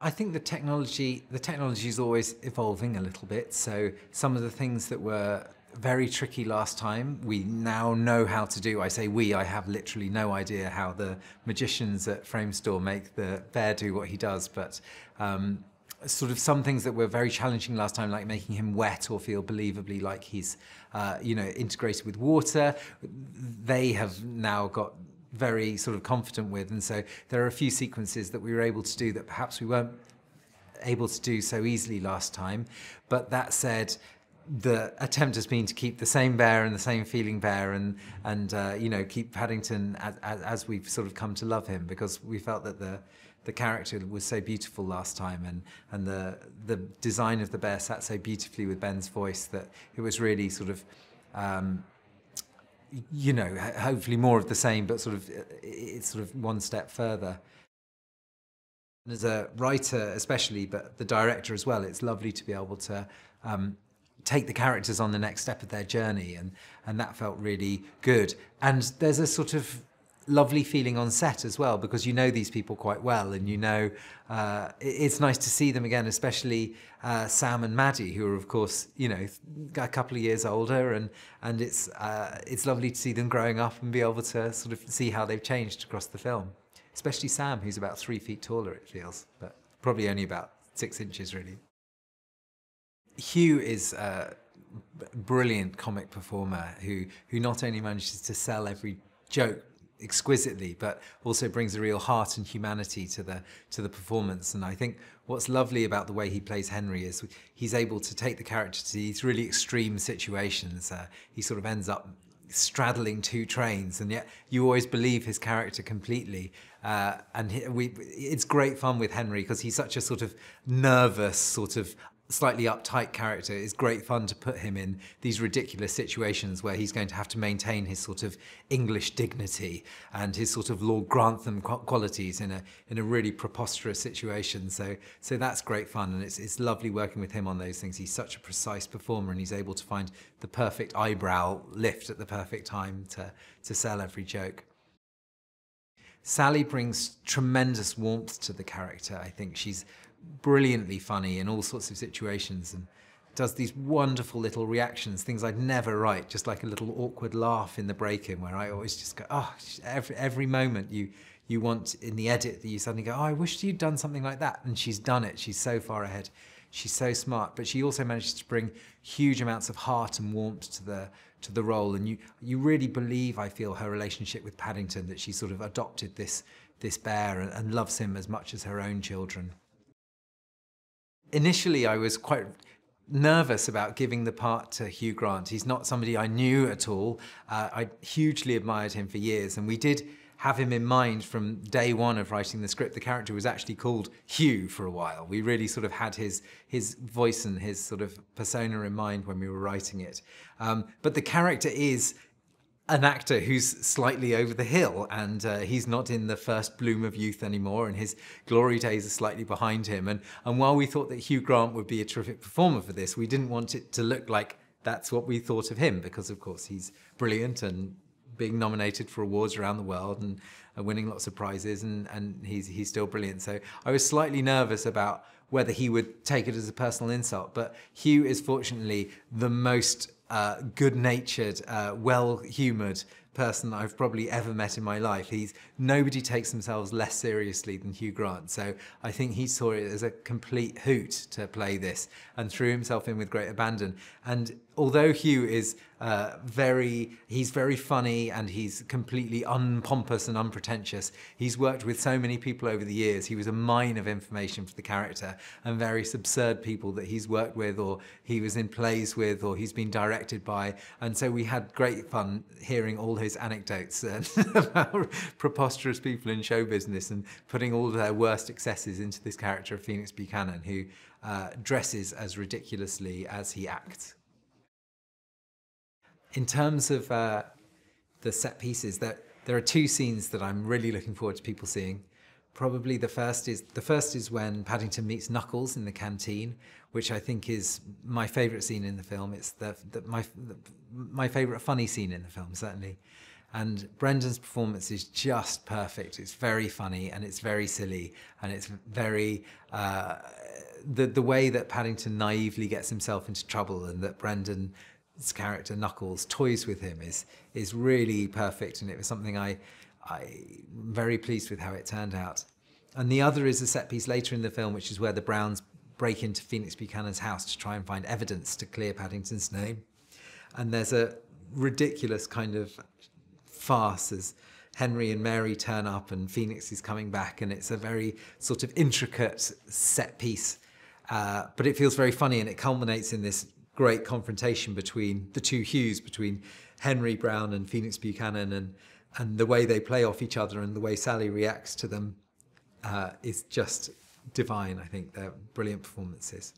I think the technology is always evolving a little bit. So some of the things that were very tricky last time, we now know how to do. I say we, I have literally no idea how the magicians at Framestore make the bear do what he does, but sort of some things that were very challenging last time, like making him wet or feel believably like he's, integrated with water, they have now got very sort of confident with, and so there are a few sequences that we were able to do that perhaps we weren't able to do so easily last time. But that said, the attempt has been to keep the same bear and the same feeling bear, and keep Paddington as we've sort of come to love him, because we felt that the character was so beautiful last time, and the design of the bear sat so beautifully with Ben's voice that it was really sort of hopefully more of the same, but it's sort of one step further. As a writer especially, but the director as well, it's lovely to be able to take the characters on the next step of their journey, and that felt really good. And there's a sort of lovely feeling on set as well, because you know these people quite well, and it's nice to see them again, especially Sam and Maddie, who are of course a couple of years older, and it's lovely to see them growing up and be able to sort of see how they've changed across the film. Especially Sam, who's about 3 feet taller, it feels, but probably only about 6 inches really. Hugh is a brilliant comic performer who not only manages to sell every joke exquisitely, but also brings a real heart and humanity to the performance. And I think what's lovely about the way he plays Henry is he's able to take the character to these really extreme situations. He sort of ends up straddling 2 trains, and yet you always believe his character completely. It's great fun with Henry, because he's such a sort of nervous, sort of slightly uptight character. It's great fun to put him in these ridiculous situations where he's going to have to maintain his sort of English dignity and his sort of Lord Grantham qualities in a really preposterous situation. So that's great fun, and it's lovely working with him on those things. He's such a precise performer, and he's able to find the perfect eyebrow lift at the perfect time to sell every joke. Sally brings tremendous warmth to the character. I think she's brilliantly funny in all sorts of situations, and does these wonderful little reactions, things I'd never write, just like a little awkward laugh in the break-in, where I always just go, oh, every moment you want in the edit that you suddenly go, oh, I wish you'd done something like that, and she's done it. She's so far ahead. She's so smart, but she also manages to bring huge amounts of heart and warmth to the role, and you really believe, I feel, her relationship with Paddington, that she sort of adopted this bear and loves him as much as her own children. Initially, I was quite nervous about giving the part to Hugh Grant. He's not somebody I knew at all. I hugely admired him for years, and we did have him in mind from day one of writing the script. The character was actually called Hugh for a while. We really sort of had his voice and his sort of persona in mind when we were writing it. But the character is an actor who's slightly over the hill, and he's not in the first bloom of youth anymore, and his glory days are slightly behind him. And while we thought that Hugh Grant would be a terrific performer for this, we didn't want it to look like that's what we thought of him, because of course he's brilliant and being nominated for awards around the world and winning lots of prizes, and he's still brilliant. So I was slightly nervous about whether he would take it as a personal insult, but Hugh is fortunately the most good-natured, well-humoured person I've probably ever met in my life. Nobody takes themselves less seriously than Hugh Grant, so I think he saw it as a complete hoot to play this and threw himself in with great abandon. And although Hugh is he's very funny, and he's completely unpompous and unpretentious, he's worked with so many people over the years. He was a mine of information for the character, and various absurd people that he's worked with, or he was in plays with, or he's been directed by, and so we had great fun hearing all his anecdotes about preposterous people in show business, and putting all of their worst excesses into this character of Phoenix Buchanan, who dresses as ridiculously as he acts. In terms of the set pieces, there are 2 scenes that I'm really looking forward to people seeing. Probably the first is when Paddington meets Knuckles in the canteen, which I think is my favourite scene in the film. It's my favourite funny scene in the film, certainly. And Brendan's performance is just perfect. It's very funny and it's very silly and it's very the way that Paddington naively gets himself into trouble and that Brendan's character Knuckles toys with him is really perfect, and it was something I'm very pleased with how it turned out. And the other is a set piece later in the film, which is where the Browns break into Phoenix Buchanan's house to try and find evidence to clear Paddington's name. And there's a ridiculous kind of farce as Henry and Mary turn up and Phoenix is coming back, and it's a very sort of intricate set piece, but it feels very funny, and it culminates in this great confrontation between the two Hughs, between Henry Brown and Phoenix Buchanan, and the way they play off each other and the way Sally reacts to them is just divine. I think they're brilliant performances.